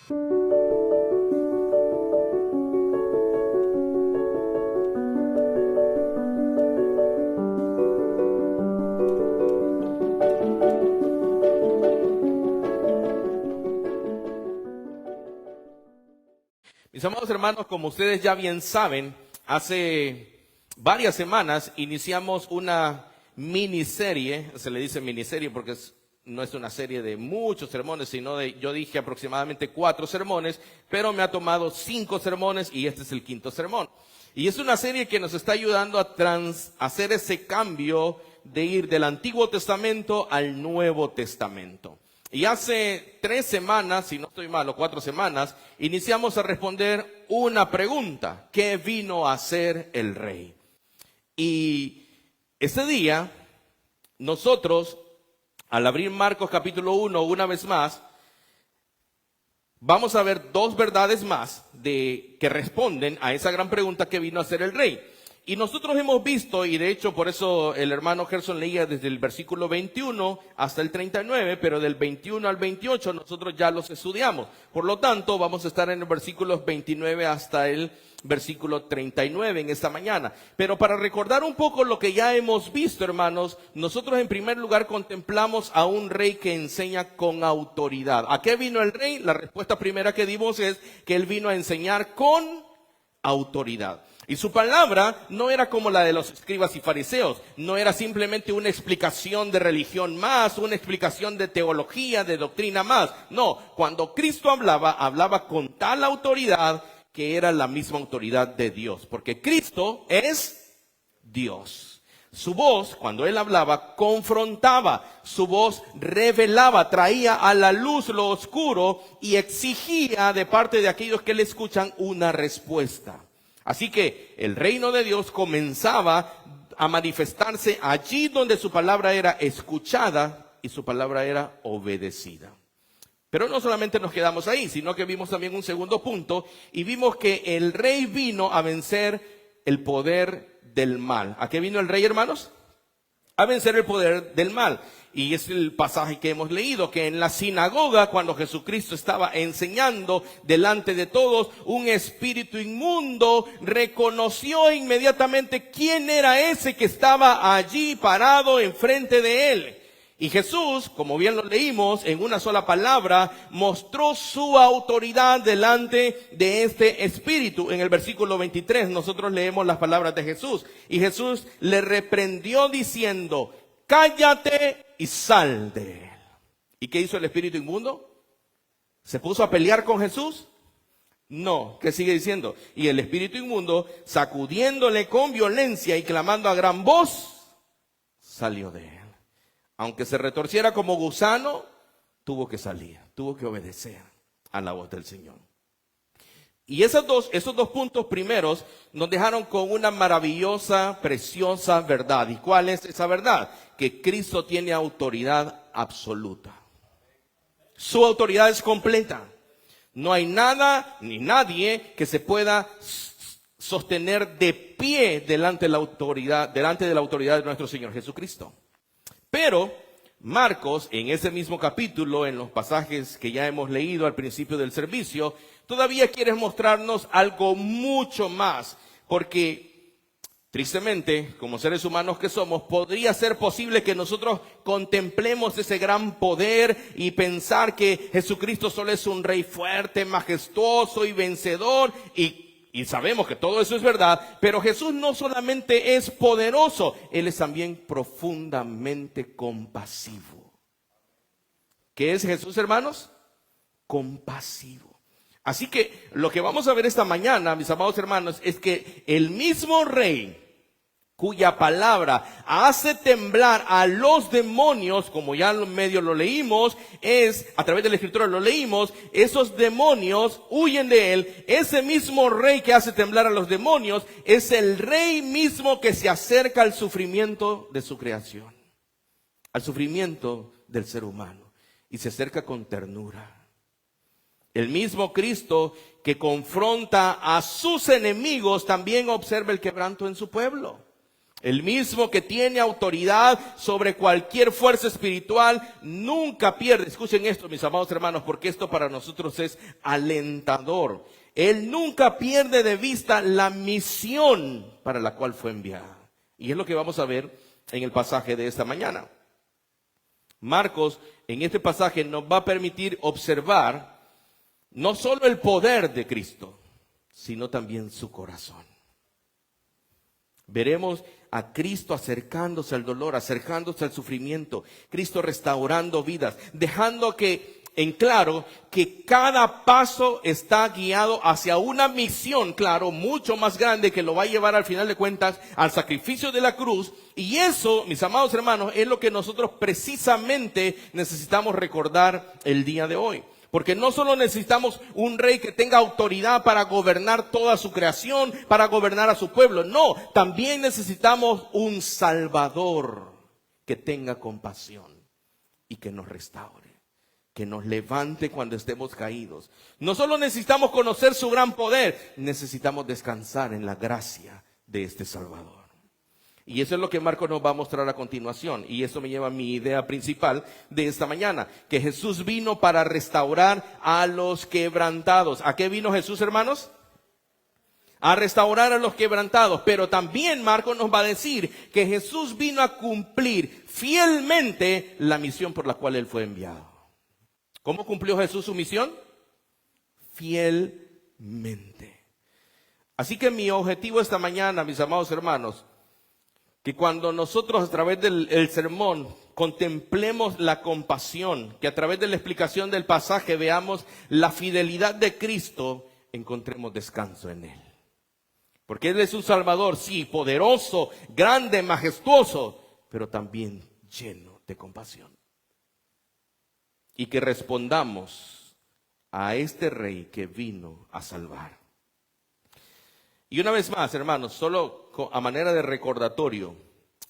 Mis amados hermanos, como ustedes ya bien saben, hace varias semanas iniciamos una miniserie, se le dice miniserie porque no es una serie de muchos sermones, sino yo dije aproximadamente 4 sermones, pero me ha tomado 5 sermones y este es el 5º sermón. Y es una serie que nos está ayudando a hacer ese cambio de ir del Antiguo Testamento al Nuevo Testamento. Y hace 3 semanas, si no estoy mal, o 4 semanas, iniciamos a responder una pregunta: ¿qué vino a hacer el Rey? Y ese día, nosotros, al abrir Marcos capítulo 1 una vez más, vamos a ver 2 verdades más que responden a esa gran pregunta: ¿qué vino a hacer el Rey? Y nosotros hemos visto, y de hecho por eso el hermano Gerson leía desde el versículo 21 hasta el 39, pero del 21 al 28 nosotros ya los estudiamos. Por lo tanto, vamos a estar en los versículos 29 hasta el versículo 39 en esta mañana. Pero para recordar un poco lo que ya hemos visto, hermanos, nosotros en primer lugar contemplamos a un rey que enseña con autoridad. ¿A qué vino el rey? La respuesta primera que dimos es que él vino a enseñar con autoridad. Y su palabra no era como la de los escribas y fariseos, no era simplemente una explicación de religión más, una explicación de teología, de doctrina más. No, cuando Cristo hablaba con tal autoridad que era la misma autoridad de Dios, porque Cristo es Dios. Su voz, cuando él hablaba, confrontaba, su voz revelaba, traía a la luz lo oscuro y exigía de parte de aquellos que le escuchan una respuesta. Así que el reino de Dios comenzaba a manifestarse allí donde su palabra era escuchada y su palabra era obedecida. Pero no solamente nos quedamos ahí, sino que vimos también un segundo punto y vimos que el rey vino a vencer el poder del mal. ¿A qué vino el rey, hermanos? A vencer el poder del mal. Y es el pasaje que hemos leído, que en la sinagoga, cuando Jesucristo estaba enseñando delante de todos, un espíritu inmundo reconoció inmediatamente quién era ese que estaba allí parado enfrente de él. Y Jesús, como bien lo leímos en una sola palabra, mostró su autoridad delante de este espíritu. En el versículo 23 nosotros leemos las palabras de Jesús. Y Jesús le reprendió diciendo: cállate y sal de él. ¿Y qué hizo el espíritu inmundo? ¿Se puso a pelear con Jesús? No, ¿qué sigue diciendo? Y el espíritu inmundo, sacudiéndole con violencia y clamando a gran voz, salió de él. Aunque se retorciera como gusano, tuvo que salir, tuvo que obedecer a la voz del Señor. Y esos dos puntos primeros nos dejaron con una maravillosa, preciosa verdad. ¿Y cuál es esa verdad? Que Cristo tiene autoridad absoluta. Su autoridad es completa. No hay nada ni nadie que se pueda sostener de pie delante de la autoridad de nuestro Señor Jesucristo. Pero Marcos, en ese mismo capítulo, en los pasajes que ya hemos leído al principio del servicio, todavía quiere mostrarnos algo mucho más, porque tristemente, como seres humanos que somos, podría ser posible que nosotros contemplemos ese gran poder y pensar que Jesucristo solo es un rey fuerte, majestuoso y vencedor, y sabemos que todo eso es verdad, pero Jesús no solamente es poderoso, Él es también profundamente compasivo. ¿Qué es Jesús, hermanos? Compasivo. Así que lo que vamos a ver esta mañana, mis amados hermanos, es que el mismo rey cuya palabra hace temblar a los demonios, como ya en medio lo leímos, a través de la escritura lo leímos, esos demonios huyen de él. Ese mismo rey que hace temblar a los demonios es el rey mismo que se acerca al sufrimiento de su creación, al sufrimiento del ser humano, y se acerca con ternura. El mismo Cristo que confronta a sus enemigos también observa el quebranto en su pueblo. El mismo que tiene autoridad sobre cualquier fuerza espiritual nunca pierde. Escuchen esto, mis amados hermanos, porque esto para nosotros es alentador. Él nunca pierde de vista la misión para la cual fue enviado. Y es lo que vamos a ver en el pasaje de esta mañana. Marcos en este pasaje nos va a permitir observar no solo el poder de Cristo, sino también su corazón. Veremos a Cristo acercándose al dolor, acercándose al sufrimiento, Cristo restaurando vidas, dejando en claro que cada paso está guiado hacia una misión, claro, mucho más grande, que lo va a llevar al final de cuentas al sacrificio de la cruz. Y eso, mis amados hermanos, es lo que nosotros precisamente necesitamos recordar el día de hoy. Porque no solo necesitamos un rey que tenga autoridad para gobernar toda su creación, para gobernar a su pueblo. No, también necesitamos un Salvador que tenga compasión y que nos restaure, que nos levante cuando estemos caídos. No solo necesitamos conocer su gran poder, necesitamos descansar en la gracia de este Salvador. Y eso es lo que Marcos nos va a mostrar a continuación. Y eso me lleva a mi idea principal de esta mañana, que Jesús vino para restaurar a los quebrantados. ¿A qué vino Jesús, hermanos? A restaurar a los quebrantados. Pero también Marcos nos va a decir que Jesús vino a cumplir fielmente la misión por la cual Él fue enviado. ¿Cómo cumplió Jesús su misión? Fielmente. Así que mi objetivo esta mañana, mis amados hermanos, que cuando nosotros a través del sermón contemplemos la compasión, que a través de la explicación del pasaje veamos la fidelidad de Cristo, encontremos descanso en Él. Porque Él es un Salvador, sí, poderoso, grande, majestuoso, pero también lleno de compasión. Y que respondamos a este Rey que vino a salvar. Y una vez más, hermanos, solo a manera de recordatorio,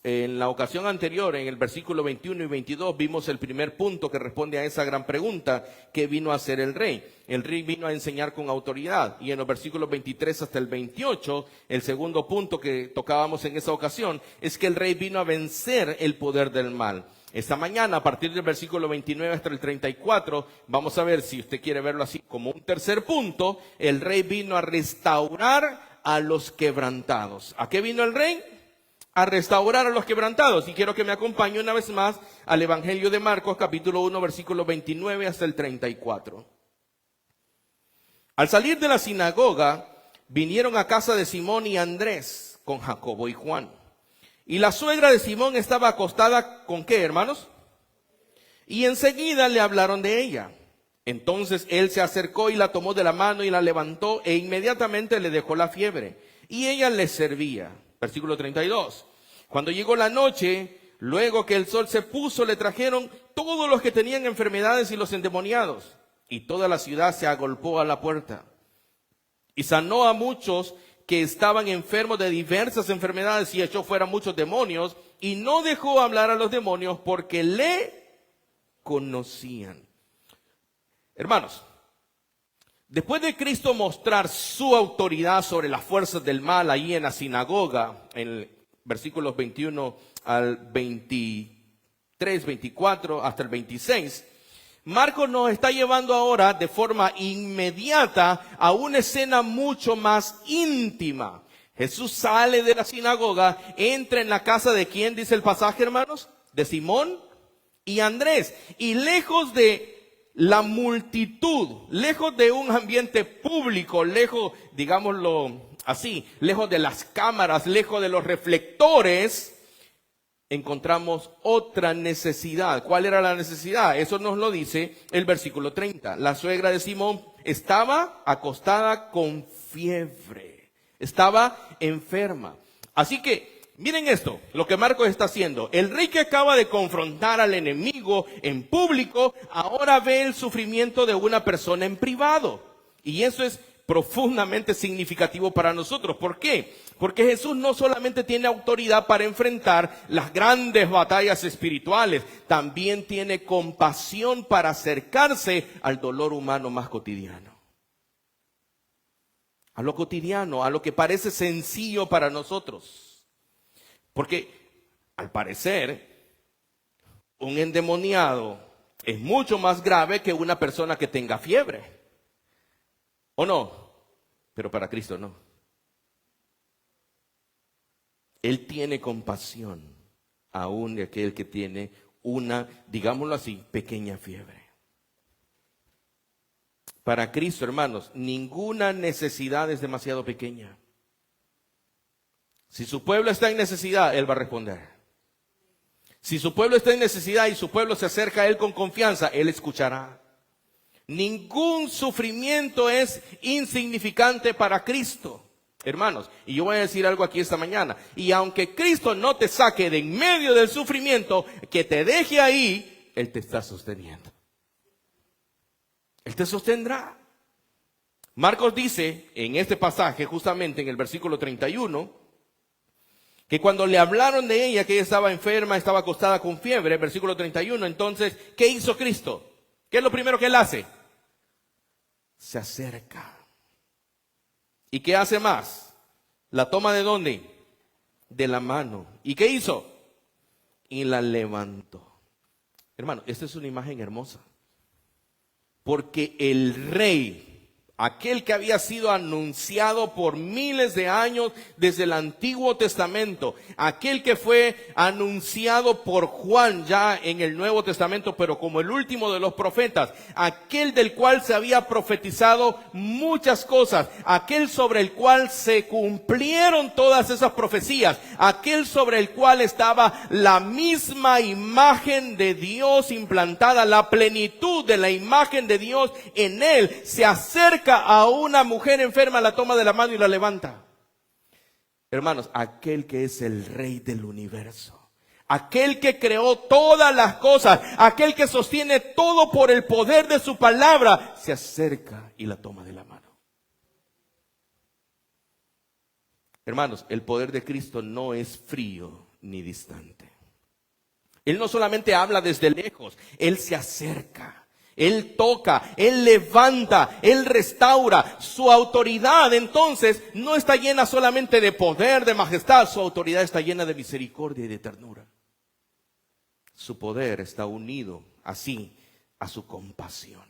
en la ocasión anterior, en el versículo 21 y 22, vimos el primer punto que responde a esa gran pregunta: ¿qué vino a hacer el rey? El rey vino a enseñar con autoridad. Y en los versículos 23 hasta el 28, el segundo punto que tocábamos en esa ocasión, es que el rey vino a vencer el poder del mal. Esta mañana, a partir del versículo 29 hasta el 34, vamos a ver, si usted quiere verlo así como un tercer punto, el rey vino a restaurar a los quebrantados. ¿A qué vino el rey? A restaurar a los quebrantados. Y quiero que me acompañe una vez más al Evangelio de Marcos, capítulo 1, versículo 29 hasta el 34. Al salir de la sinagoga, vinieron a casa de Simón y Andrés con Jacobo y Juan. Y la suegra de Simón estaba acostada ¿con qué, hermanos? Y enseguida le hablaron de ella. Entonces él se acercó y la tomó de la mano y la levantó, e inmediatamente le dejó la fiebre. Y ella les servía. Versículo 32. Cuando llegó la noche, luego que el sol se puso, le trajeron todos los que tenían enfermedades y los endemoniados. Y toda la ciudad se agolpó a la puerta. Y sanó a muchos que estaban enfermos de diversas enfermedades y echó fuera muchos demonios. Y no dejó hablar a los demonios porque le conocían. Hermanos, después de Cristo mostrar su autoridad sobre las fuerzas del mal ahí en la sinagoga, en versículos 21 al 23, 24 hasta el 26, Marcos nos está llevando ahora de forma inmediata a una escena mucho más íntima. Jesús sale de la sinagoga, entra en la casa de ¿quién dice el pasaje, hermanos? De Simón y Andrés. Y lejos de la multitud, lejos de un ambiente público, lejos, digámoslo así, lejos de las cámaras, lejos de los reflectores, encontramos otra necesidad. ¿Cuál era la necesidad? Eso nos lo dice el versículo 30. La suegra de Simón estaba acostada con fiebre, estaba enferma. Así que miren esto, lo que Marcos está haciendo. El rey que acaba de confrontar al enemigo en público, ahora ve el sufrimiento de una persona en privado. Y eso es profundamente significativo para nosotros. ¿Por qué? Porque Jesús no solamente tiene autoridad para enfrentar las grandes batallas espirituales, también tiene compasión para acercarse al dolor humano más cotidiano. A lo cotidiano, a lo que parece sencillo para nosotros. Porque al parecer, un endemoniado es mucho más grave que una persona que tenga fiebre. ¿O no? Pero para Cristo no. Él tiene compasión aún de aquel que tiene una, digámoslo así, pequeña fiebre. Para Cristo, hermanos, ninguna necesidad es demasiado pequeña. Si su pueblo está en necesidad, Él va a responder. Si su pueblo está en necesidad y su pueblo se acerca a Él con confianza, Él escuchará. Ningún sufrimiento es insignificante para Cristo, hermanos. Y yo voy a decir algo aquí esta mañana. Y aunque Cristo no te saque de en medio del sufrimiento, que te deje ahí, Él te está sosteniendo. Él te sostendrá. Marcos dice en este pasaje, justamente en el versículo 31, que cuando le hablaron de ella, que ella estaba enferma, estaba acostada con fiebre, versículo 31, entonces, ¿qué hizo Cristo? ¿Qué es lo primero que Él hace? Se acerca. ¿Y qué hace más? ¿La toma de dónde? De la mano. ¿Y qué hizo? Y la levantó. Hermano, esta es una imagen hermosa. Porque el rey, aquel que había sido anunciado por miles de años desde el Antiguo Testamento, aquel que fue anunciado por Juan ya en el Nuevo Testamento, pero como el último de los profetas, aquel del cual se había profetizado muchas cosas, aquel sobre el cual se cumplieron todas esas profecías, aquel sobre el cual estaba la misma imagen de Dios implantada, la plenitud de la imagen de Dios en él, se acerca a una mujer enferma, la toma de la mano y la levanta. Hermanos, aquel que es el rey del universo, aquel que creó todas las cosas, aquel que sostiene todo por el poder de su palabra, se acerca y la toma de la mano. Hermanos, el poder de Cristo no es frío ni distante. Él no solamente habla desde lejos, Él se acerca. Él toca, Él levanta, Él restaura. Su autoridad entonces no está llena solamente de poder, de majestad. Su autoridad está llena de misericordia y de ternura. Su poder está unido así a su compasión.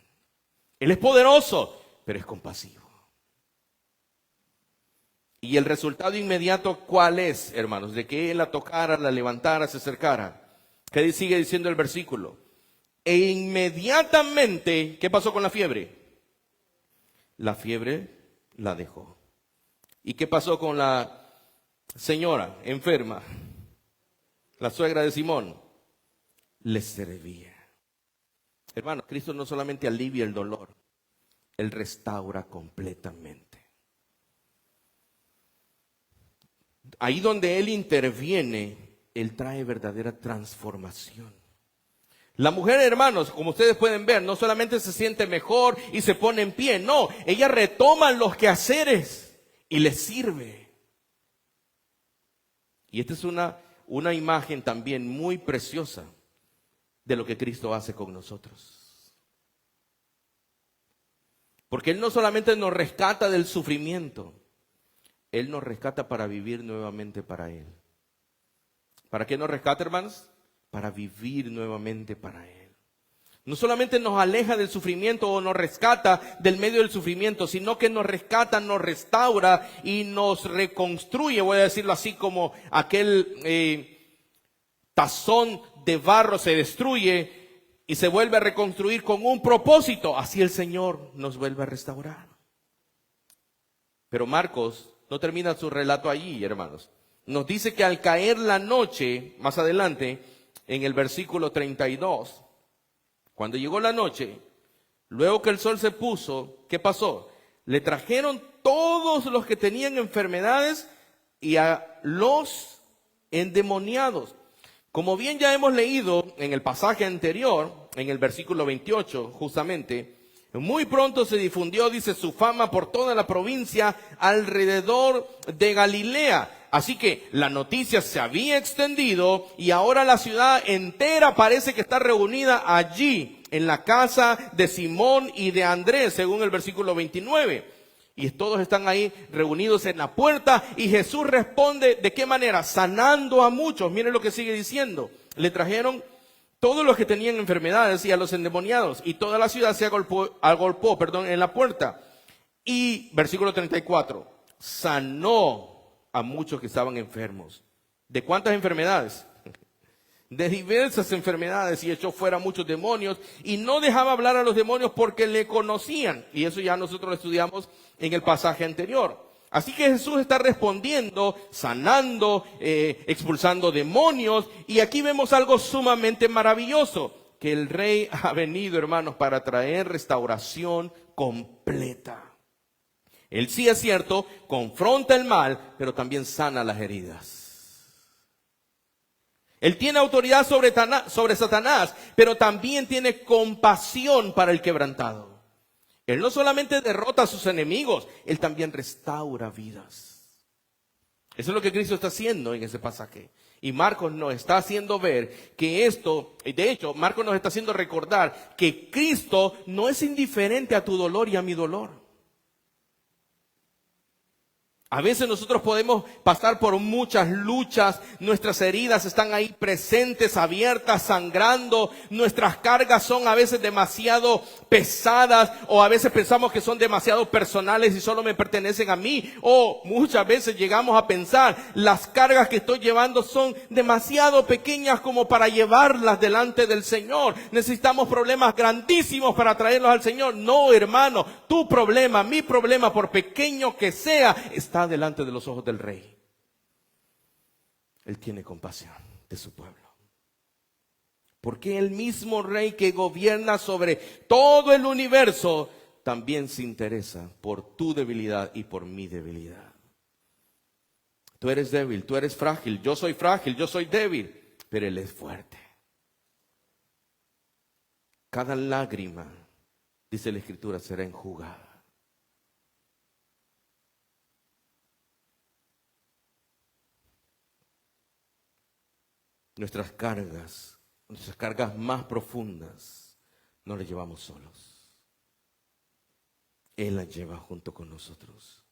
Él es poderoso, pero es compasivo. Y el resultado inmediato, ¿cuál es, hermanos? De que Él la tocara, la levantara, se acercara. ¿Qué sigue diciendo el versículo? E inmediatamente, ¿qué pasó con la fiebre? La fiebre la dejó. ¿Y qué pasó con la señora enferma? La suegra de Simón le servía. Hermano, Cristo no solamente alivia el dolor, Él restaura completamente. Ahí donde Él interviene, Él trae verdadera transformación. La mujer, hermanos, como ustedes pueden ver, no solamente se siente mejor y se pone en pie, no, ella retoma los quehaceres y les sirve. Y esta es una imagen también muy preciosa de lo que Cristo hace con nosotros. Porque Él no solamente nos rescata del sufrimiento, Él nos rescata para vivir nuevamente para Él. ¿Para qué nos rescata, hermanos? Para vivir nuevamente para Él. No solamente nos aleja del sufrimiento o nos rescata del medio del sufrimiento, sino que nos rescata, nos restaura y nos reconstruye, voy a decirlo así, como aquel tazón de barro se destruye y se vuelve a reconstruir con un propósito. Así el Señor nos vuelve a restaurar. Pero Marcos no termina su relato allí, hermanos. Nos dice que al caer la noche, más adelante, en el versículo 32, cuando llegó la noche, luego que el sol se puso, ¿qué pasó? Le trajeron todos los que tenían enfermedades y a los endemoniados. Como bien ya hemos leído en el pasaje anterior, en el versículo 28, justamente, muy pronto se difundió, dice, su fama por toda la provincia alrededor de Galilea. Así que la noticia se había extendido y ahora la ciudad entera parece que está reunida allí, en la casa de Simón y de Andrés, según el versículo 29. Y todos están ahí reunidos en la puerta y Jesús responde, ¿de qué manera? Sanando a muchos. Miren lo que sigue diciendo. Le trajeron todos los que tenían enfermedades y a los endemoniados, y toda la ciudad se agolpó, en la puerta. Y versículo 34, sanó a muchos que estaban enfermos. ¿De cuántas enfermedades? De diversas enfermedades, y echó fuera muchos demonios, y no dejaba hablar a los demonios porque le conocían. Y eso ya nosotros lo estudiamos en el pasaje anterior. Así que Jesús está respondiendo, sanando, expulsando demonios, y aquí vemos algo sumamente maravilloso, que el Rey ha venido, hermanos, para traer restauración completa. Él sí es cierto, confronta el mal, pero también sana las heridas. Él tiene autoridad sobre Satanás, pero también tiene compasión para el quebrantado. Él no solamente derrota a sus enemigos, Él también restaura vidas. Eso es lo que Cristo está haciendo en ese pasaje. Y Marcos nos está haciendo ver que esto, de hecho, Marcos nos está haciendo recordar que Cristo no es indiferente a tu dolor y a mi dolor. A veces nosotros podemos pasar por muchas luchas, nuestras heridas están ahí presentes, abiertas, sangrando, nuestras cargas son a veces demasiado pesadas, o a veces pensamos que son demasiado personales y solo me pertenecen a mí, o muchas veces llegamos a pensar, las cargas que estoy llevando son demasiado pequeñas como para llevarlas delante del Señor. Necesitamos problemas grandísimos para traerlos al Señor. No, hermano, tu problema, mi problema, por pequeño que sea, está delante de los ojos del Rey. Él tiene compasión de su pueblo. Porque el mismo Rey que gobierna sobre todo el universo también se interesa por tu debilidad y por mi debilidad. Tú eres débil, tú eres frágil, yo soy débil, pero Él es fuerte. Cada lágrima, dice la Escritura, será enjugada. Nuestras cargas más profundas, no las llevamos solos. Él las lleva junto con nosotros.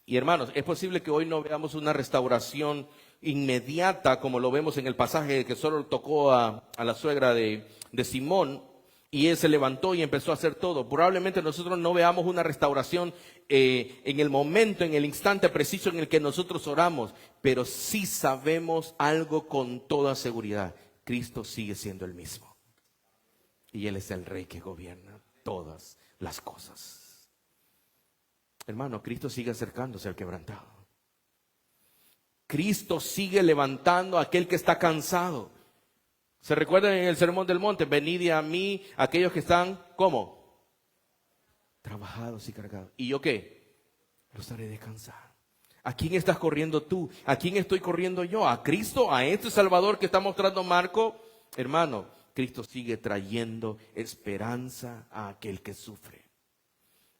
Y hermanos, es posible que hoy no veamos una restauración inmediata como lo vemos en el pasaje que solo tocó a la suegra de Simón, y él se levantó y empezó a hacer todo. Probablemente nosotros no veamos una restauración en el momento, en el instante preciso en el que nosotros oramos, pero sí sabemos algo con toda seguridad: Cristo sigue siendo el mismo, y Él es el Rey que gobierna todas las cosas. Hermano, Cristo sigue acercándose al quebrantado. Cristo sigue levantando a aquel que está cansado. ¿Se recuerdan en el Sermón del Monte? Venid a mí aquellos que están, ¿cómo? Trabajados y cargados. ¿Y yo qué? Los haré descansar. ¿A quién estás corriendo tú? ¿A quién estoy corriendo yo? ¿A Cristo? ¿A este Salvador que está mostrando Marco? Hermano, Cristo sigue trayendo esperanza a aquel que sufre.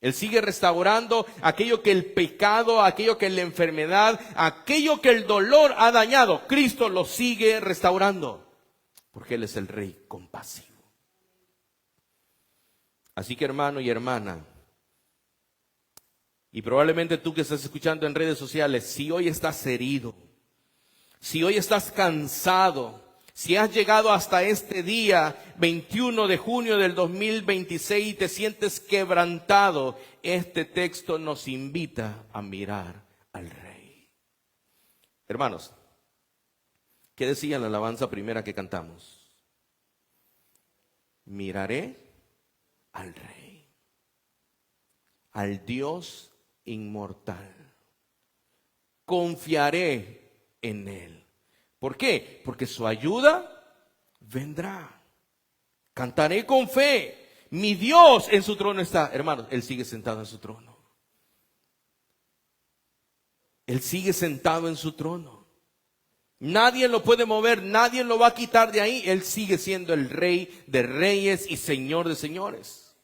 Él sigue restaurando aquello que el pecado, aquello que la enfermedad, aquello que el dolor ha dañado. Cristo lo sigue restaurando, porque Él es el Rey compasivo. Así que, hermano y hermana, y probablemente tú que estás escuchando en redes sociales, si hoy estás herido, si hoy estás cansado, si has llegado hasta este día 21 de junio del 2026 y te sientes quebrantado, este texto nos invita a mirar al Rey. Hermanos, ¿qué decía la alabanza primera que cantamos? Miraré al Rey, al Dios inmortal. Confiaré en Él. ¿Por qué? Porque su ayuda vendrá. Cantaré con fe. Mi Dios en su trono está. Hermanos, Él sigue sentado en su trono. Él sigue sentado en su trono. Nadie lo puede mover, nadie lo va a quitar de ahí. Él sigue siendo el Rey de reyes y Señor de señores.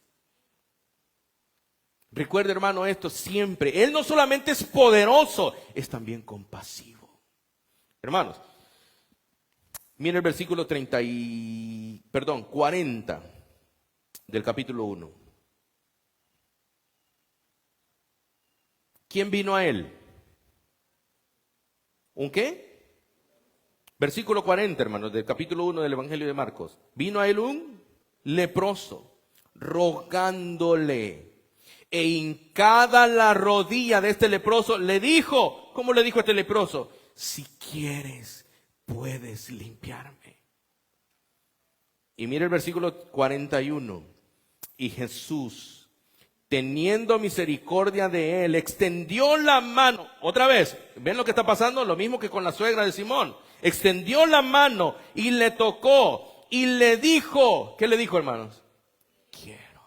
Recuerde, hermano, esto siempre. Él no solamente es poderoso, es también compasivo. Hermanos, miren el versículo 40 del capítulo 1. ¿quién vino a él? ¿Un qué? Versículo 40, hermanos, del capítulo 1 del Evangelio de Marcos. Vino a él un leproso, rogándole, e hincada la rodilla de este leproso, le dijo, ¿cómo le dijo este leproso? Si quieres, puedes limpiarme. Y mire el versículo 41. Y Jesús, teniendo misericordia de él, extendió la mano. Otra vez, ¿ven lo que está pasando? Lo mismo que con la suegra de Simón. Extendió la mano y le tocó y le dijo, ¿qué le dijo, hermanos? Quiero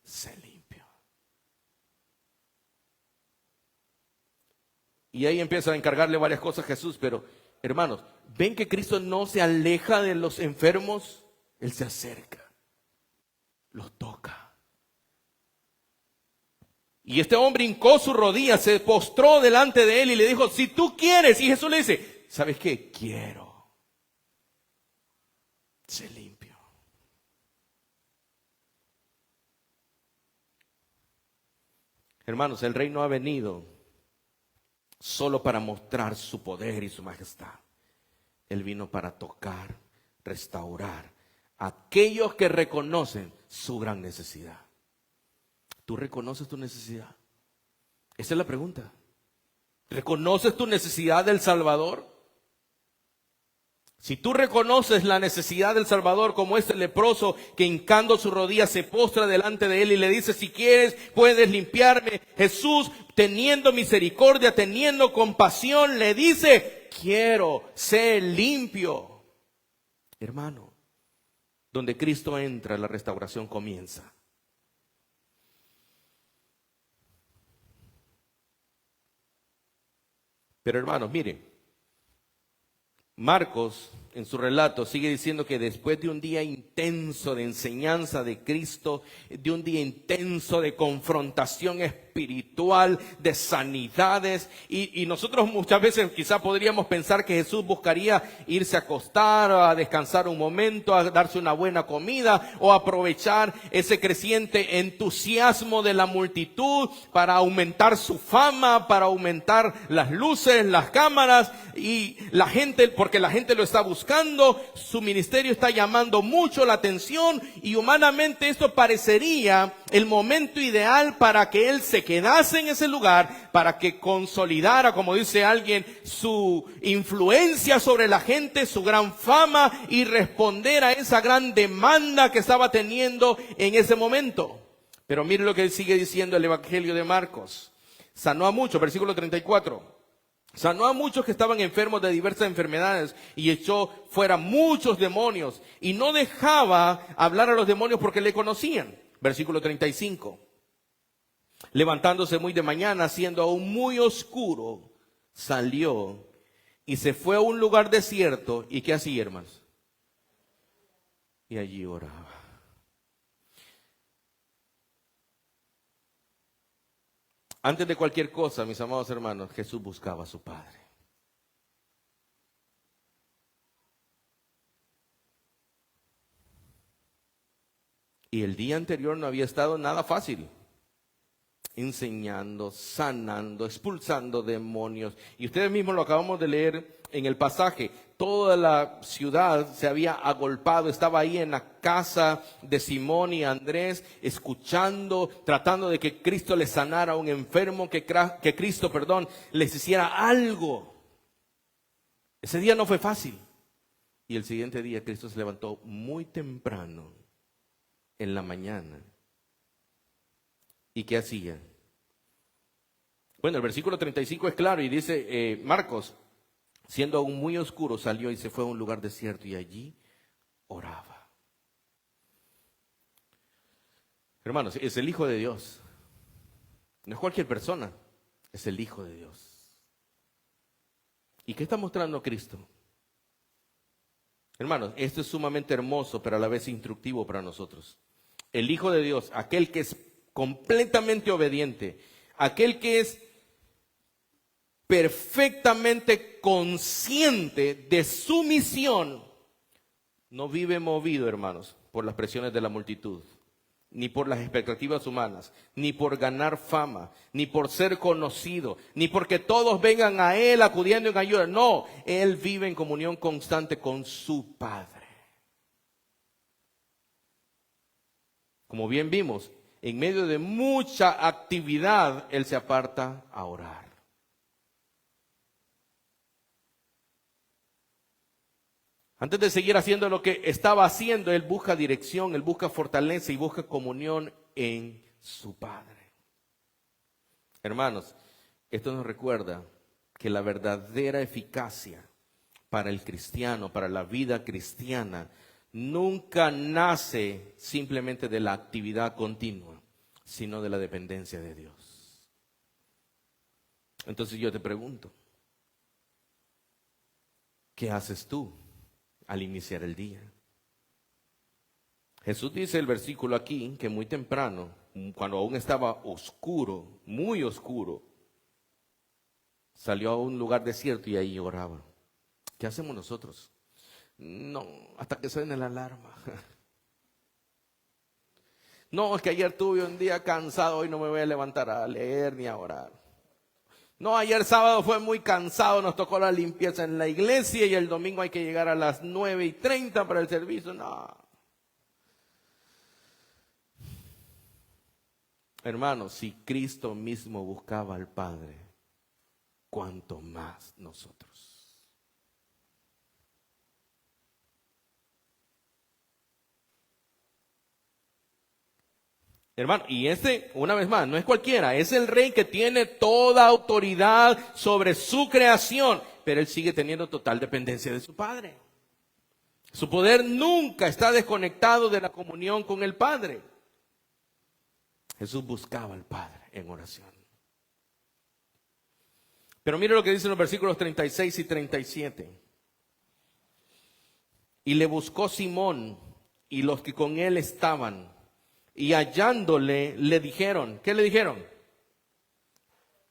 ser limpio. Y ahí empieza a encargarle varias cosas a Jesús, pero hermanos, ¿ven que Cristo no se aleja de los enfermos? Él se acerca, los toca. Y este hombre hincó su rodilla, se postró delante de él y le dijo, si tú quieres. Y Jesús le dice, ¿sabes qué? Quiero ser limpio. Hermanos, el rey no ha venido solo para mostrar su poder y su majestad. Él vino para tocar, restaurar a aquellos que reconocen su gran necesidad. ¿Tú reconoces tu necesidad? Esa es la pregunta. ¿Reconoces tu necesidad del Salvador? Si tú reconoces la necesidad del Salvador como este leproso que hincando su rodilla se postra delante de él y le dice, si quieres puedes limpiarme. Jesús, teniendo misericordia, teniendo compasión, le dice, quiero ser limpio. Hermano, donde Cristo entra, la restauración comienza. Pero hermanos, miren, Marcos en su relato sigue diciendo que después de un día intenso de enseñanza de Cristo, de un día intenso de confrontación espiritual, de sanidades, y nosotros muchas veces quizá podríamos pensar que Jesús buscaría irse a acostar, a descansar un momento, a darse una buena comida o aprovechar ese creciente entusiasmo de la multitud para aumentar su fama, para aumentar las luces, las cámaras y la gente, porque la gente lo está buscando, su ministerio está llamando mucho la atención y humanamente esto parecería el momento ideal para que él se quedase en ese lugar, para que consolidara, como dice alguien, su influencia sobre la gente, su gran fama y responder a esa gran demanda que estaba teniendo en ese momento. Pero mire lo que sigue diciendo el Evangelio de Marcos. Sanó a muchos, versículo 34. Sanó a muchos que estaban enfermos de diversas enfermedades y echó fuera muchos demonios. Y no dejaba hablar a los demonios porque le conocían. Versículo 35. Levantándose muy de mañana, siendo aún muy oscuro, salió y se fue a un lugar desierto. ¿Y qué hacía, hermanos? Y allí oraba. Antes de cualquier cosa, mis amados hermanos, Jesús buscaba a su Padre. Y el día anterior no había estado nada fácil. Enseñando, sanando, expulsando demonios. Y ustedes mismos lo acabamos de leer en el pasaje. Toda la ciudad se había agolpado, estaba ahí en la casa de Simón y Andrés, escuchando, tratando de que Cristo les sanara a un enfermo, que Cristo, les hiciera algo. Ese día no fue fácil. Y el siguiente día Cristo se levantó muy temprano, en la mañana. ¿Y qué hacía? Bueno, el versículo 35 es claro y dice, Marcos, siendo aún muy oscuro, salió y se fue a un lugar desierto y allí oraba. Hermanos, es el Hijo de Dios. No es cualquier persona, es el Hijo de Dios. ¿Y qué está mostrando Cristo? Hermanos, esto es sumamente hermoso, pero a la vez instructivo para nosotros. El Hijo de Dios, aquel que es completamente obediente, aquel que es perfectamente consciente de su misión, no vive movido, hermanos, por las presiones de la multitud. ni por las expectativas humanas, ni por ganar fama, ni por ser conocido, ni porque todos vengan a Él acudiendo en ayuda. No, Él vive en comunión constante con su Padre. Como bien vimos, en medio de mucha actividad, Él se aparta a orar. Antes de seguir haciendo lo que estaba haciendo, Él busca dirección, Él busca fortaleza y busca comunión en su Padre. Hermanos, esto nos recuerda que la verdadera eficacia para el cristiano, para la vida cristiana, nunca nace simplemente de la actividad continua, sino de la dependencia de Dios. Entonces yo te pregunto, ¿qué haces tú al iniciar el día? Jesús dice el versículo aquí que muy temprano, cuando aún estaba oscuro, muy oscuro, salió a un lugar desierto y ahí oraba. ¿Qué hacemos nosotros? No, hasta que suene la alarma. No, es que ayer tuve un día cansado, hoy no me voy a levantar a leer ni a orar. No, ayer sábado fue muy cansado, nos tocó la limpieza en la iglesia y el domingo hay que llegar a las 9:30 para el servicio. No. Hermanos, si Cristo mismo buscaba al Padre, ¿cuánto más nosotros? Hermano, y una vez más, no es cualquiera, es el rey que tiene toda autoridad sobre su creación, pero él sigue teniendo total dependencia de su Padre. Su poder nunca está desconectado de la comunión con el Padre. Jesús buscaba al Padre en oración. Pero mire lo que dicen los versículos 36 y 37. Y le buscó Simón y los que con él estaban. Y hallándole, le dijeron, ¿qué le dijeron?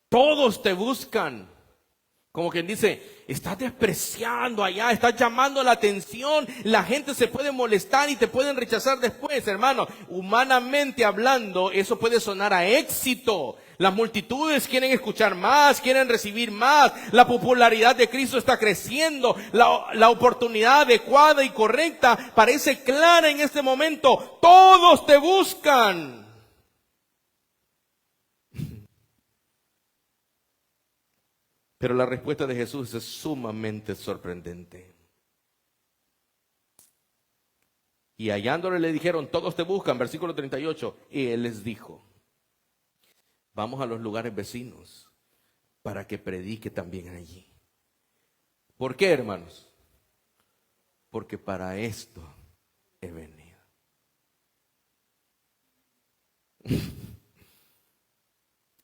Todos te buscan. Como quien dice, estás despreciando allá, estás llamando la atención, la gente se puede molestar y te pueden rechazar después, hermano. Humanamente hablando, eso puede sonar a éxito. Las multitudes quieren escuchar más, quieren recibir más. La popularidad de Cristo está creciendo. La oportunidad adecuada y correcta parece clara en este momento. Todos te buscan. Pero la respuesta de Jesús es sumamente sorprendente. Y hallándole le dijeron, todos te buscan, versículo 38. Y él les dijo, vamos a los lugares vecinos para que predique también allí. ¿Por qué, hermanos? Porque para esto he venido.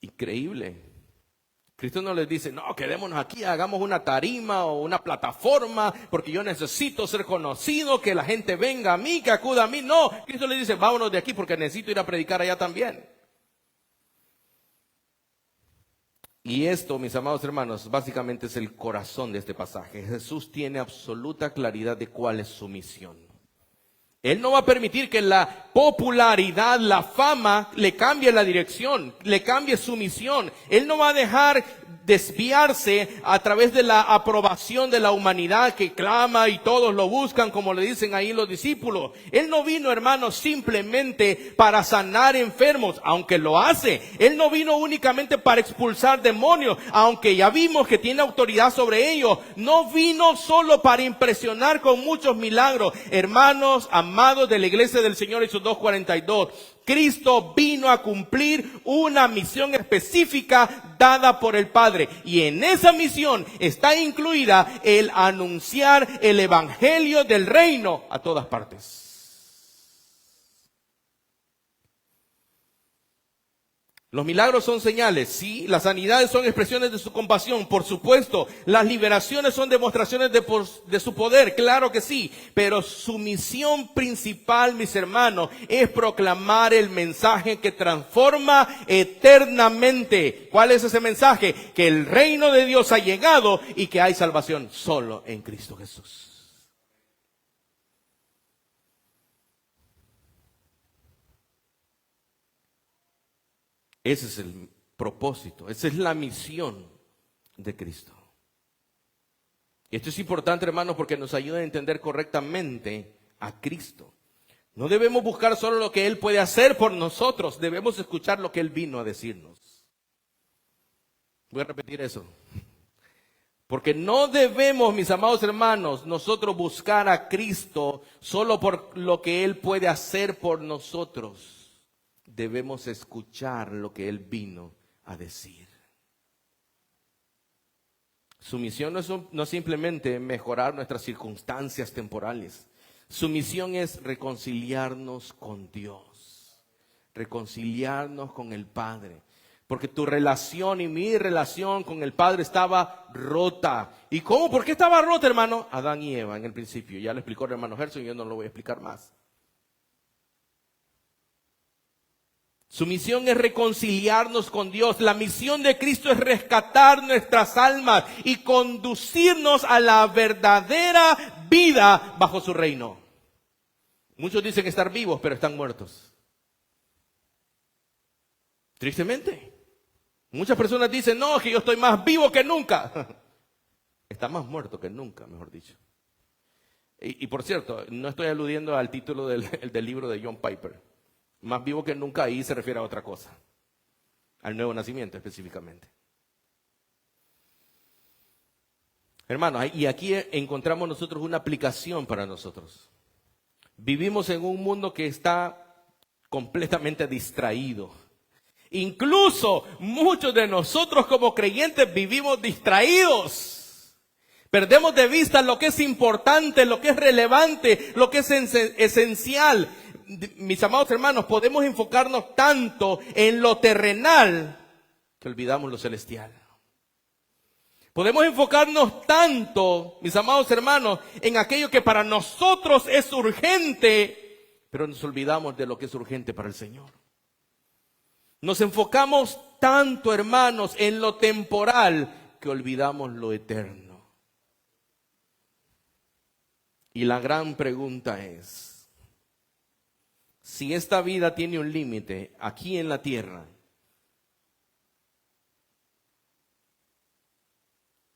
Increíble. Cristo no les dice, no, quedémonos aquí, hagamos una tarima o una plataforma, porque yo necesito ser conocido, que la gente venga a mí, que acuda a mí. No, Cristo les dice, vámonos de aquí porque necesito ir a predicar allá también. Y esto, mis amados hermanos, básicamente es el corazón de este pasaje. Jesús tiene absoluta claridad de cuál es su misión. Él no va a permitir que la popularidad, la fama, le cambie la dirección, le cambie su misión. Él no va a dejar desviarse a través de la aprobación de la humanidad que clama y todos lo buscan, como le dicen ahí los discípulos. Él no vino, hermanos, simplemente para sanar enfermos, aunque lo hace. Él no vino únicamente para expulsar demonios, aunque ya vimos que tiene autoridad sobre ellos. No vino solo para impresionar con muchos milagros. Hermanos, amados de la iglesia del Señor, Hechos 2:42. Cristo vino a cumplir una misión específica dada por el Padre. Y en esa misión está incluida el anunciar el evangelio del reino a todas partes. Los milagros son señales, sí. Las sanidades son expresiones de su compasión, por supuesto. Las liberaciones son demostraciones de su poder, claro que sí. Pero su misión principal, mis hermanos, es proclamar el mensaje que transforma eternamente. ¿Cuál es ese mensaje? Que el reino de Dios ha llegado y que hay salvación solo en Cristo Jesús. Ese es el propósito, esa es la misión de Cristo. Y esto es importante, hermanos, porque nos ayuda a entender correctamente a Cristo. No debemos buscar solo lo que Él puede hacer por nosotros, debemos escuchar lo que Él vino a decirnos. Voy a repetir eso. Porque no debemos, mis amados hermanos, nosotros buscar a Cristo solo por lo que Él puede hacer por nosotros. Debemos escuchar lo que Él vino a decir. Su misión no es simplemente mejorar nuestras circunstancias temporales. Su misión es reconciliarnos con Dios, reconciliarnos con el Padre. Porque tu relación y mi relación con el Padre estaba rota. ¿Y cómo? ¿Por qué estaba rota, hermano? Adán y Eva en el principio. Ya lo explicó el hermano Gerson y yo no lo voy a explicar más. Su misión es reconciliarnos con Dios. La misión de Cristo es rescatar nuestras almas y conducirnos a la verdadera vida bajo su reino. Muchos dicen estar vivos, pero están muertos. Tristemente. Muchas personas dicen, no, que yo estoy más vivo que nunca. Está más muerto que nunca, mejor dicho. Y por cierto, no estoy aludiendo al título del libro de John Piper. Más vivo que nunca, ahí se refiere a otra cosa. Al nuevo nacimiento específicamente. Hermanos, y aquí encontramos nosotros una aplicación para nosotros. Vivimos en un mundo que está completamente distraído. Incluso muchos de nosotros como creyentes vivimos distraídos. Perdemos de vista lo que es importante, lo que es relevante, lo que es esencial. Mis amados hermanos, podemos enfocarnos tanto en lo terrenal que olvidamos lo celestial. Podemos enfocarnos tanto, mis amados hermanos, en aquello que para nosotros es urgente, pero nos olvidamos de lo que es urgente para el Señor. Nos enfocamos tanto, hermanos, en lo temporal que olvidamos lo eterno. Y la gran pregunta es, si esta vida tiene un límite aquí en la tierra,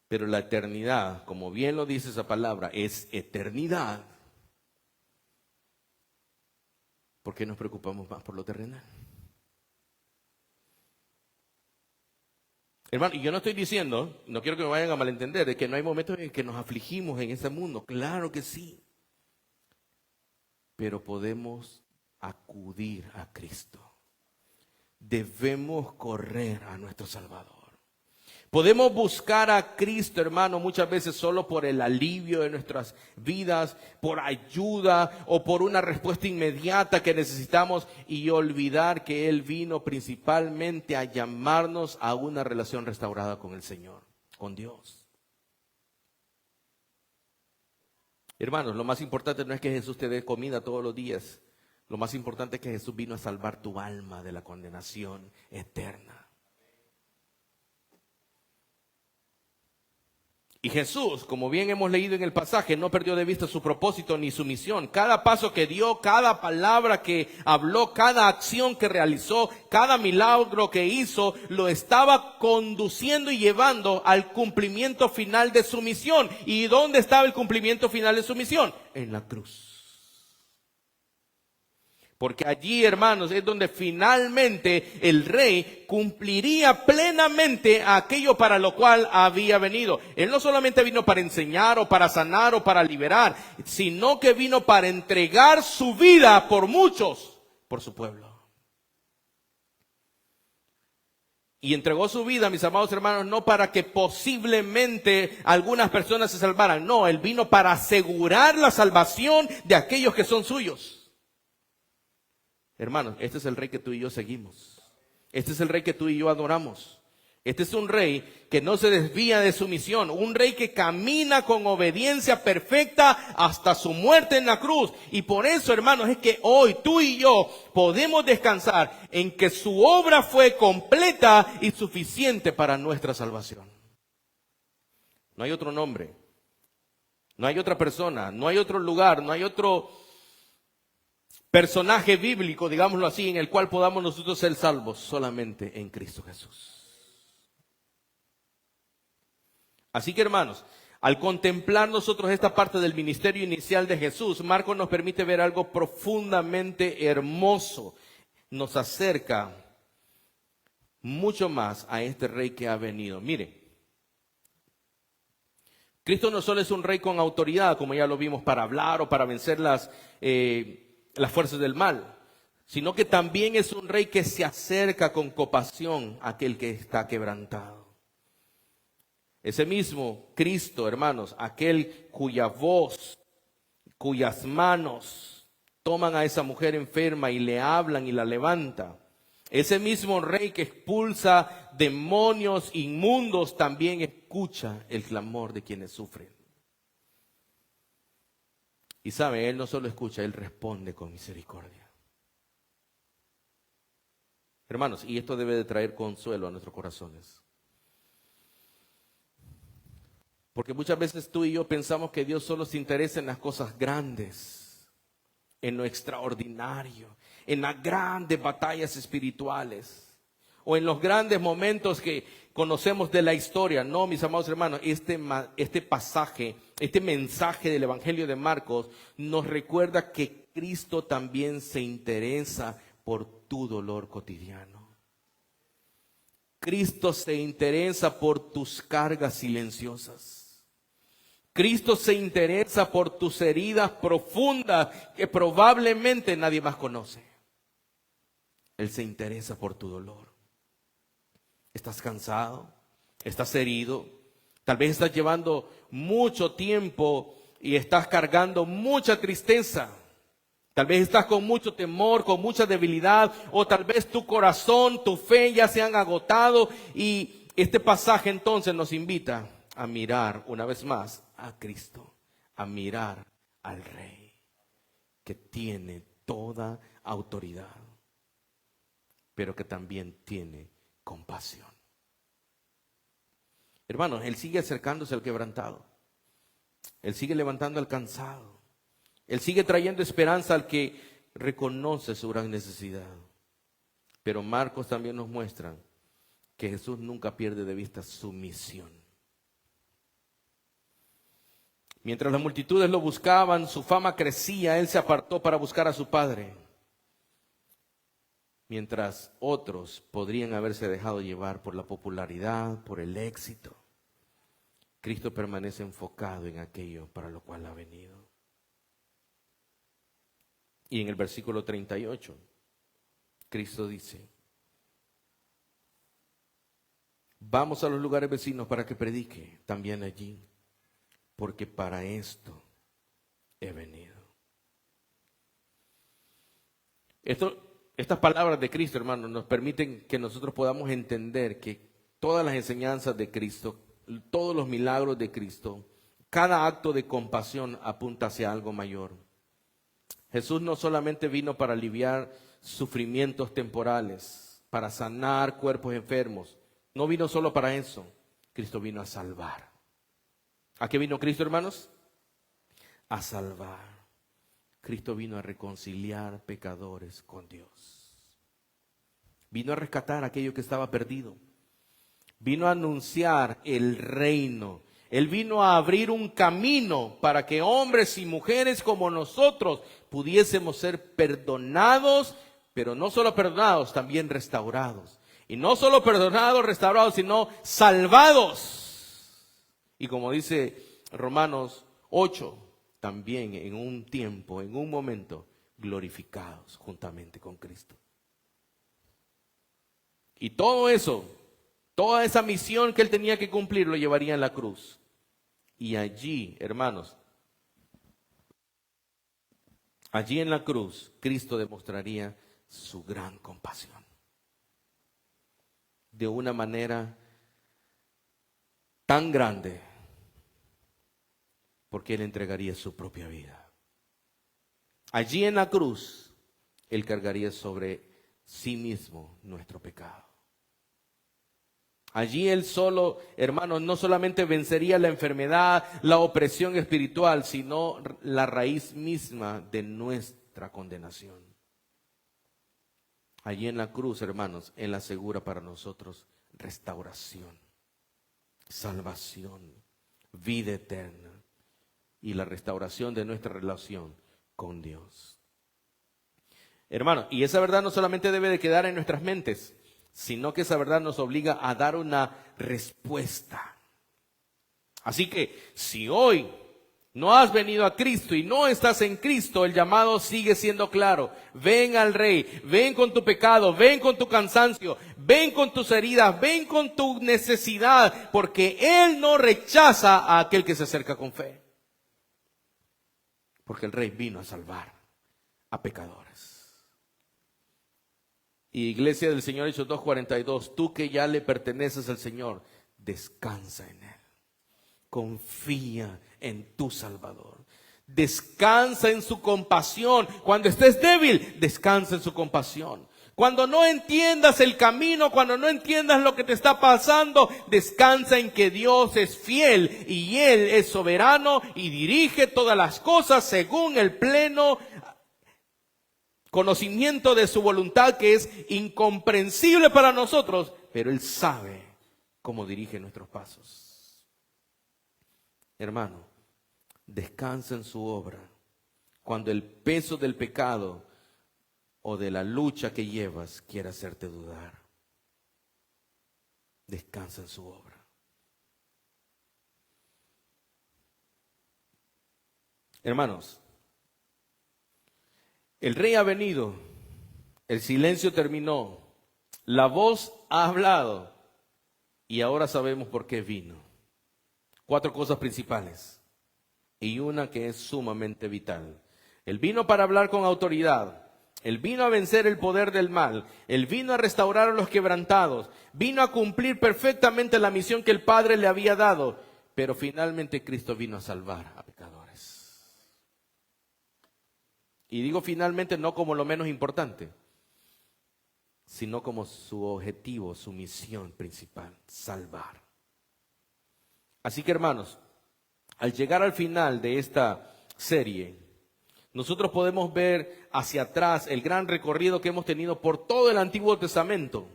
pero la eternidad, como bien lo dice esa palabra, es eternidad, ¿por qué nos preocupamos más por lo terrenal? Hermano, y yo no estoy diciendo, no quiero que me vayan a malentender, de que no hay momentos en que nos afligimos en ese mundo. Claro que sí. Pero podemos acudir a Cristo. Debemos correr a nuestro Salvador. Podemos buscar a Cristo, hermano, muchas veces solo por el alivio de nuestras vidas, por ayuda o por una respuesta inmediata que necesitamos y olvidar que Él vino principalmente a llamarnos a una relación restaurada con el Señor, con Dios. Hermanos, lo más importante no es que Jesús te dé comida todos los días. Lo más importante es que Jesús vino a salvar tu alma de la condenación eterna. Y Jesús, como bien hemos leído en el pasaje, no perdió de vista su propósito ni su misión. Cada paso que dio, cada palabra que habló, cada acción que realizó, cada milagro que hizo, lo estaba conduciendo y llevando al cumplimiento final de su misión. ¿Y dónde estaba el cumplimiento final de su misión? En la cruz. Porque allí, hermanos, es donde finalmente el rey cumpliría plenamente aquello para lo cual había venido. Él no solamente vino para enseñar o para sanar o para liberar, sino que vino para entregar su vida por muchos, por su pueblo. Y entregó su vida, mis amados hermanos, no para que posiblemente algunas personas se salvaran. No, Él vino para asegurar la salvación de aquellos que son suyos. Hermanos, este es el rey que tú y yo seguimos. Este es el rey que tú y yo adoramos. Este es un rey que no se desvía de su misión. Un rey que camina con obediencia perfecta hasta su muerte en la cruz. Y por eso, hermanos, es que hoy tú y yo podemos descansar en que su obra fue completa y suficiente para nuestra salvación. No hay otro nombre. No hay otra persona. No hay otro lugar. No hay otro personaje bíblico, digámoslo así, en el cual podamos nosotros ser salvos solamente en Cristo Jesús. Así que, hermanos, al contemplar nosotros esta parte del ministerio inicial de Jesús, Marcos nos permite ver algo profundamente hermoso. Nos acerca mucho más a este rey que ha venido. Mire, Cristo no solo es un rey con autoridad, como ya lo vimos, para hablar o para vencer las fuerzas del mal, sino que también es un rey que se acerca con compasión a aquel que está quebrantado. Ese mismo Cristo, hermanos, aquel cuya voz, cuyas manos toman a esa mujer enferma y le hablan y la levanta. Ese mismo rey que expulsa demonios inmundos también escucha el clamor de quienes sufren. Y sabe, Él no solo escucha, Él responde con misericordia. Hermanos, y esto debe de traer consuelo a nuestros corazones. Porque muchas veces tú y yo pensamos que Dios solo se interesa en las cosas grandes, en lo extraordinario, en las grandes batallas espirituales o en los grandes momentos que conocemos de la historia. No, mis amados hermanos, este pasaje, este mensaje del Evangelio de Marcos nos recuerda que Cristo también se interesa por tu dolor cotidiano. Cristo se interesa por tus cargas silenciosas. Cristo se interesa por tus heridas profundas que probablemente nadie más conoce. Él se interesa por tu dolor. ¿Estás cansado? ¿Estás herido? Tal vez estás llevando mucho tiempo y estás cargando mucha tristeza. Tal vez estás con mucho temor, con mucha debilidad, o tal vez tu corazón, tu fe ya se han agotado. Y este pasaje entonces nos invita a mirar una vez más a Cristo, a mirar al Rey que tiene toda autoridad, pero que también tiene compasión. Hermanos, Él sigue acercándose al quebrantado. Él sigue levantando al cansado. Él sigue trayendo esperanza al que reconoce su gran necesidad. Pero Marcos también nos muestra que Jesús nunca pierde de vista su misión. Mientras las multitudes lo buscaban, su fama crecía, Él se apartó para buscar a su Padre. Mientras otros podrían haberse dejado llevar por la popularidad, por el éxito, Cristo permanece enfocado en aquello para lo cual ha venido. Y en el versículo 38, Cristo dice: vamos a los lugares vecinos para que predique también allí, porque para esto he venido. Estas palabras de Cristo, hermanos, nos permiten que nosotros podamos entender que todas las enseñanzas de Cristo, todos los milagros de Cristo, cada acto de compasión apunta hacia algo mayor. Jesús no solamente vino para aliviar sufrimientos temporales, para sanar cuerpos enfermos. No vino solo para eso. Cristo vino a salvar. ¿A qué vino Cristo, hermanos? A salvar. Cristo vino a reconciliar pecadores con Dios. Vino a rescatar aquello que estaba perdido. Vino a anunciar el reino. Él vino a abrir un camino para que hombres y mujeres como nosotros pudiésemos ser perdonados, pero no solo perdonados, también restaurados. Y no solo perdonados, restaurados, sino salvados. Y como dice Romanos 8, también en un tiempo, en un momento, glorificados juntamente con Cristo. Y todo eso, toda esa misión que Él tenía que cumplir, lo llevaría en la cruz. Y allí, hermanos, allí en la cruz, Cristo demostraría su gran compasión. De una manera tan grande, porque Él entregaría su propia vida. Allí en la cruz, Él cargaría sobre sí mismo nuestro pecado. Allí Él solo, hermanos, no solamente vencería la enfermedad, la opresión espiritual, sino la raíz misma de nuestra condenación. Allí en la cruz, hermanos, Él asegura para nosotros restauración, salvación, vida eterna y la restauración de nuestra relación con Dios. Hermanos, y esa verdad no solamente debe de quedar en nuestras mentes, sino que esa verdad nos obliga a dar una respuesta. Así que si hoy no has venido a Cristo y no estás en Cristo, el llamado sigue siendo claro. Ven al Rey, ven con tu pecado, ven con tu cansancio, ven con tus heridas, ven con tu necesidad, porque Él no rechaza a aquel que se acerca con fe. Porque el Rey vino a salvar a pecadores. Y Iglesia del Señor, Hechos 2:42, tú que ya le perteneces al Señor, descansa en Él. Confía en tu Salvador. Descansa en su compasión. Cuando estés débil, descansa en su compasión. Cuando no entiendas el camino, cuando no entiendas lo que te está pasando, descansa en que Dios es fiel y Él es soberano y dirige todas las cosas según el pleno conocimiento de su voluntad, que es incomprensible para nosotros, pero Él sabe cómo dirige nuestros pasos. Hermano, descansa en su obra. Cuando el peso del pecado o de la lucha que llevas quiera hacerte dudar, descansa en su obra. Hermanos, el Rey ha venido, el silencio terminó, la voz ha hablado y ahora sabemos por qué vino. 4 cosas principales y una que es sumamente vital. Él vino para hablar con autoridad. Él vino a vencer el poder del mal. Él vino a restaurar a los quebrantados. Vino a cumplir perfectamente la misión que el Padre le había dado. Pero finalmente Cristo vino a salvar a pecadores. Y digo finalmente no como lo menos importante, sino como su objetivo, su misión principal, salvar. Así que, hermanos, al llegar al final de esta serie, nosotros podemos ver hacia atrás el gran recorrido que hemos tenido por todo el Antiguo Testamento.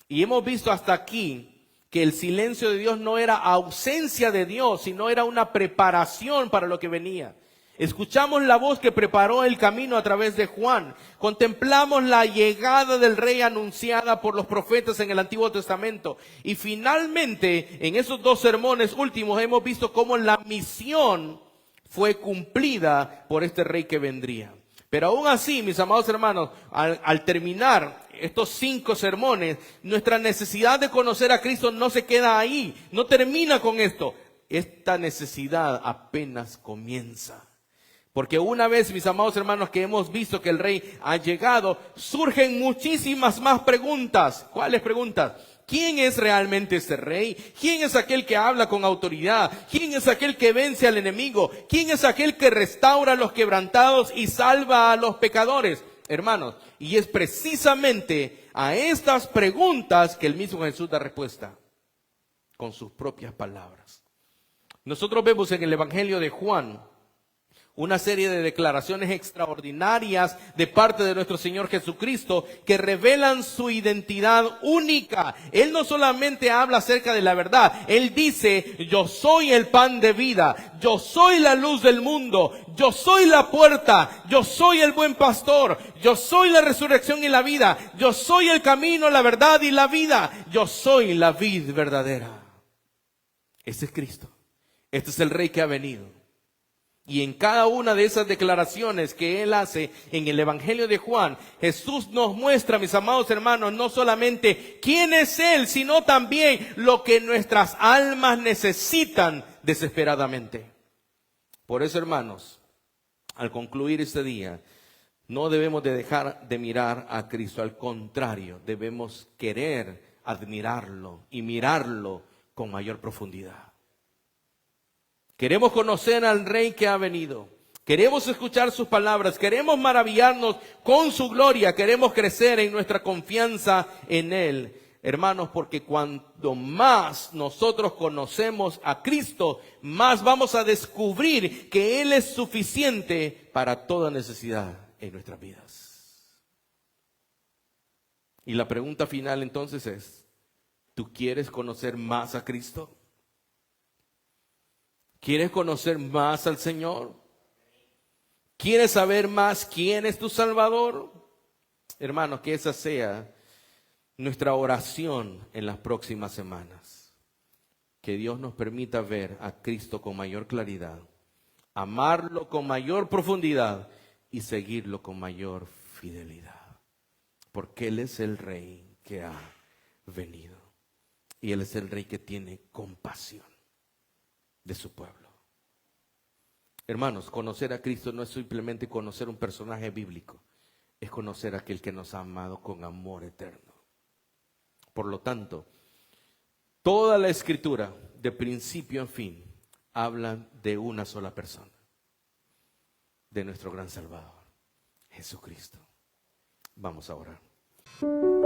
Y hemos visto hasta aquí que el silencio de Dios no era ausencia de Dios, sino era una preparación para lo que venía. Escuchamos la voz que preparó el camino a través de Juan. Contemplamos la llegada del Rey anunciada por los profetas en el Antiguo Testamento. Y finalmente, en esos 2 sermones últimos, hemos visto cómo la misión fue cumplida por este Rey que vendría. Pero aún así, mis amados hermanos, al terminar estos 5 sermones, nuestra necesidad de conocer a Cristo no se queda ahí, no termina con esto. Esta necesidad apenas comienza. Porque una vez, mis amados hermanos, que hemos visto que el Rey ha llegado, surgen muchísimas más preguntas. ¿Cuáles preguntas? ¿Quién es realmente este Rey? ¿Quién es aquel que habla con autoridad? ¿Quién es aquel que vence al enemigo? ¿Quién es aquel que restaura a los quebrantados y salva a los pecadores? Hermanos, y es precisamente a estas preguntas que el mismo Jesús da respuesta con sus propias palabras. Nosotros vemos en el Evangelio de Juan una serie de declaraciones extraordinarias de parte de nuestro Señor Jesucristo que revelan su identidad única. Él no solamente habla acerca de la verdad, Él dice: yo soy el pan de vida, yo soy la luz del mundo, yo soy la puerta, yo soy el buen pastor, yo soy la resurrección y la vida, yo soy el camino, la verdad y la vida, yo soy la vid verdadera. Este es Cristo, este es el Rey que ha venido. Y en cada una de esas declaraciones que Él hace en el Evangelio de Juan, Jesús nos muestra, mis amados hermanos, no solamente quién es Él, sino también lo que nuestras almas necesitan desesperadamente. Por eso, hermanos, al concluir este día, no debemos de dejar de mirar a Cristo. Al contrario, debemos querer admirarlo y mirarlo con mayor profundidad. Queremos conocer al Rey que ha venido. Queremos escuchar sus palabras. Queremos maravillarnos con su gloria. Queremos crecer en nuestra confianza en Él. Hermanos, porque cuanto más nosotros conocemos a Cristo, más vamos a descubrir que Él es suficiente para toda necesidad en nuestras vidas. Y la pregunta final entonces es, ¿tú quieres conocer más a Cristo? ¿Quieres conocer más al Señor? ¿Quieres saber más quién es tu Salvador? Hermanos, que esa sea nuestra oración en las próximas semanas. Que Dios nos permita ver a Cristo con mayor claridad, amarlo con mayor profundidad y seguirlo con mayor fidelidad. Porque Él es el Rey que ha venido. Y Él es el Rey que tiene compasión de su pueblo. Hermanos, conocer a Cristo no es simplemente conocer un personaje bíblico, es conocer a aquel que nos ha amado con amor eterno. Por lo tanto, toda la Escritura, de principio a fin, habla de una sola persona, de nuestro gran Salvador, Jesucristo. Vamos a orar.